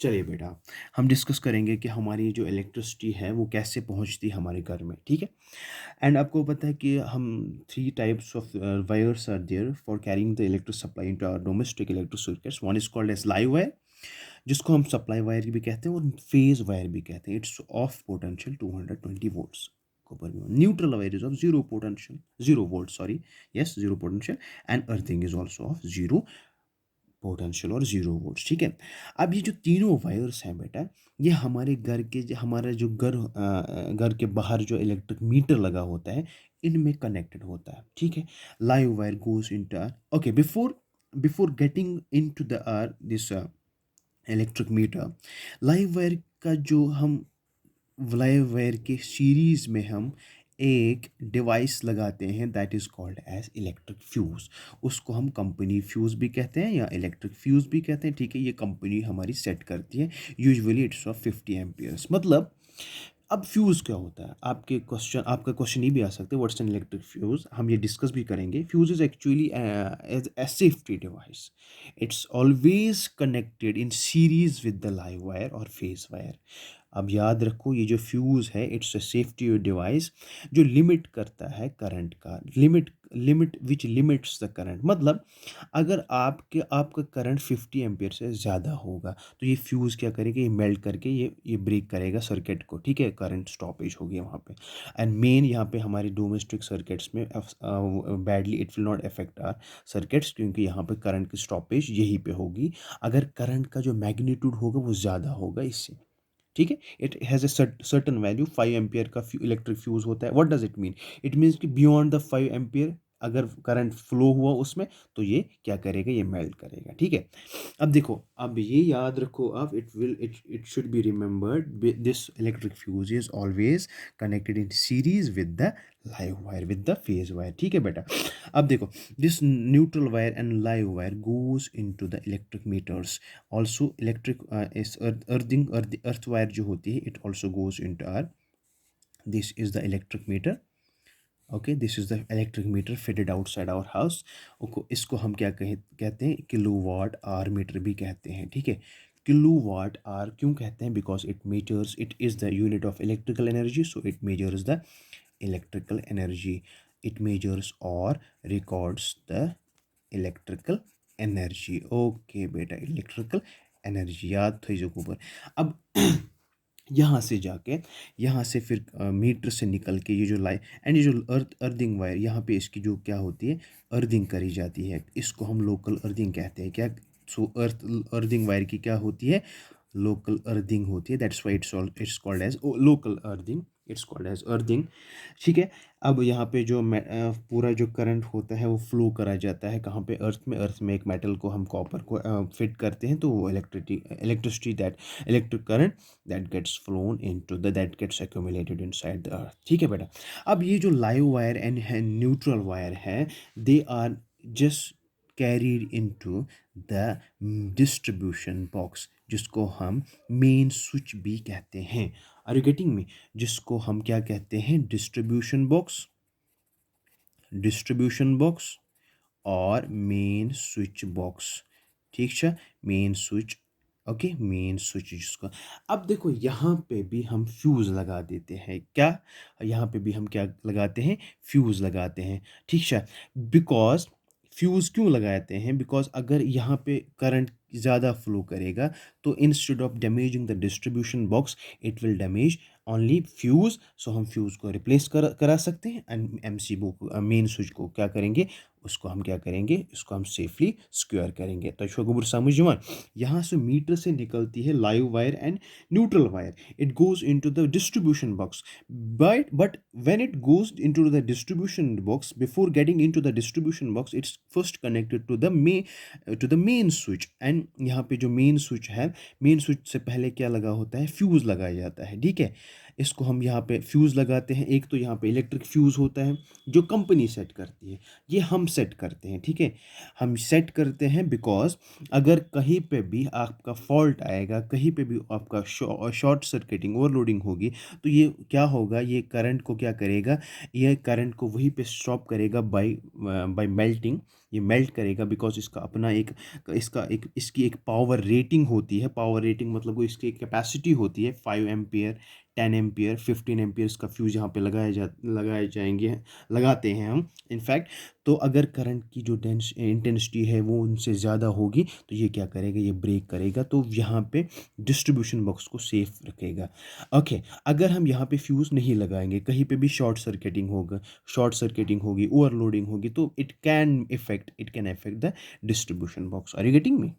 चलिए बेटा, हम डिस्कस करेंगे कि हमारी जो इलेक्ट्रिसिटी है वो कैसे पहुंचती है हमारे घर में, ठीक है। एंड आपको पता है कि हम three types of wires are there for carrying the electric supply into our domestic electric circuits. One is called as live wire, जिसको हम सप्लाई वायर भी कहते हैं, और फेज वायर भी कहते हैं। It's of potential 220 volts. Copper में neutral wire is of zero potential, zero volt, sorry, yes, zero potential. And earthing is also of zero potential और जीरो वोल्ट्स, ठीक है। अब ये जो तीनों वायर्स हैं बेटा, ये हमारे घर के हमारा जो घर के बाहर जो इलेक्ट्रिक मीटर लगा होता है, इनमें कनेक्टेड होता है, ठीक है। Live wire goes into, okay, before before getting into the this electric meter, live wire का जो हम लाइव वायर के सीरीज में हम एक डिवाइस लगाते हैं, that is called as electric fuse. उसको हम कंपनी फ्यूज़ भी कहते हैं या इलेक्ट्रिक फ्यूज़ भी कहते हैं, ठीक है। ये कंपनी हमारी सेट करती है, यूजुअली इट्स ऑफ 50 एम्पियर्स। मतलब अब फ्यूज़ क्या होता है, आपका क्वेश्चन ये भी आ सकता है, व्हाट्स एन इलेक्ट्रिक फ्यूज़। हम ये डिस्कस भी करेंगे। Fuse is actually as a safety device. It's always connected in series with the live wire और फेस वायर। अब याद रखो, ये जो फ्यूज़ है, इट्स अ सेफ्टी डिवाइस जो लिमिट करता है करंट का, limit which limits the current. मतलब अगर आपका करंट 50 एम्पियर से ज़्यादा होगा, तो ये फ्यूज़ क्या करेगा, ये मेल्ट करके ये ब्रेक करेगा सर्किट को, ठीक है। करंट स्टॉपेज होगी वहाँ पे। एंड मेन यहाँ पे हमारे डोमेस्टिक सर्किट्स में badly it will not affect our circuits, क्योंकि यहाँ पे करंट की स्टॉपेज यहीं पे होगी अगर करंट का जो मैग्नीट्यूड होगा वो ज़्यादा होगा इससे, ठीक है। It has a certain value. 5 ampere का इलेक्ट्रिक फ्यूज़ होता है। What does it mean? It means कि बियॉन्ड द 5 एम्पियर अगर करंट फ्लो हुआ उसमें, तो ये क्या करेगा, ये मेल्ट करेगा, ठीक है। अब देखो, अब ये याद रखो, अब it should be remembered, this electric fuse is always connected in series with the live wire, with the phase wire, ठीक है बेटा। अब देखो, this neutral wire and live wire goes into the electric meters also. Electric इस earth wire जो होती है, it also goes into are, this is the electric meter. Okay, this is the electric meter fitted outside our house. इसको हम क्या कहते हैं, kilo what are metre भी कहते हैं, ठीक है। किलो वाट आर क्यों कहते हैं? Because it meters, it is the unit of electrical energy, so it measures the electrical energy. It measures और records the electrical energy. Okay बेटा, इलेक्ट्रिकल एनर्जी याद थी जो ऊपर। अब यहाँ से जाके, यहाँ से फिर मीटर से निकल के ये जो एंड ये जो अर्थिंग वायर, यहाँ पे इसकी जो क्या होती है, अर्थिंग करी जाती है। इसको हम लोकल अर्थिंग कहते हैं, क्या। सो अर्थिंग वायर की क्या होती है, लोकल अर्थिंग होती है। That's why it's called as local earthing, it's called as earthing, ठीक है। अब यहाँ पे जो पूरा जो करंट होता है वो फ्लो करा जाता है कहाँ पे, अर्थ में एक मेटल को हम कॉपर को फिट करते हैं, तो वो electricity that electric current that gets flown into the that gets accumulated inside the earth, ठीक है बेटा। अब ये जो live wire and neutral wire है, they are just carried into the distribution box, जिसको हम मेन स्विच भी कहते हैं। Are you getting me? जिसको हम क्या कहते हैं, डिस्ट्रीब्यूशन बॉक्स, डिस्ट्रीब्यूशन बॉक्स और मेन स्विच बॉक्स, ठीक है। Main switch, okay, main switch जिसको। अब देखो, यहाँ पे भी हम फ्यूज़ लगा देते हैं, क्या, यहाँ पे भी हम क्या लगाते हैं, फ्यूज़ लगाते हैं, ठीक है। बिकॉज फ्यूज़ क्यों लगाते हैं, बिकॉज अगर यहाँ पे करंट ज़्यादा फ्लो करेगा, तो instead of damaging the distribution box, it will damage only fuse. So हम फ्यूज़ को रिप्लेस करा सकते हैं, एंड एमसीबी को, मेन स्विच को क्या करेंगे, उसको हम क्या करेंगे, इसको हम सेफली सिक्योर करेंगे। तो इसको गुबर समझ जवान, यहाँ से मीटर से निकलती है live wire and neutral wire, it goes into the distribution box. But when it goes into the distribution box, before getting into the distribution box, it's first connected to the main switch. And यहाँ पे जो main switch है, main switch से पहले क्या लगा होता है, फ्यूज लगाया जाता है, ठीक है। इसको हम यहाँ पे फ्यूज़ लगाते हैं। एक तो यहाँ पे इलेक्ट्रिक फ्यूज़ होता है जो कंपनी सेट करती है, ये हम सेट करते हैं, ठीक है? हम सेट करते हैं बिकॉज़ अगर कहीं पे भी आपका फ़ॉल्ट आएगा, कहीं पे भी आपका शॉर्ट सर्किटिंग, ओवरलोडिंग होगी, तो ये क्या होगा, ये करंट को क्या करेगा, ये करंट को वहीं पे स्टॉप करेगा बाय मेल्टिंग। ये मेल्ट करेगा बिकॉज़ इसकी एक पावर रेटिंग होती है। पावर रेटिंग मतलब वो इसकी एक कैपेसिटी होती है, 5 एम्पीयर, 10 एम्पीयर, 15 एम्पीयर्स का फ्यूज़ यहाँ पे लगाए जाएँगे, लगाते हैं हम। इनफैक्ट तो अगर करंट की जो इंटेंसिटी है वो उनसे ज़्यादा होगी, तो ये क्या करेगा, ये ब्रेक करेगा, तो यहाँ पे डिस्ट्रीब्यूशन बॉक्स को सेफ रखेगा। ओके, अगर हम यहाँ पे फ्यूज़ नहीं लगाएँगे, कहीं पे भी शॉर्ट सर्किटिंग होगी, ओवरलोडिंग होगी, तो it can affect the distribution box. Are you getting me?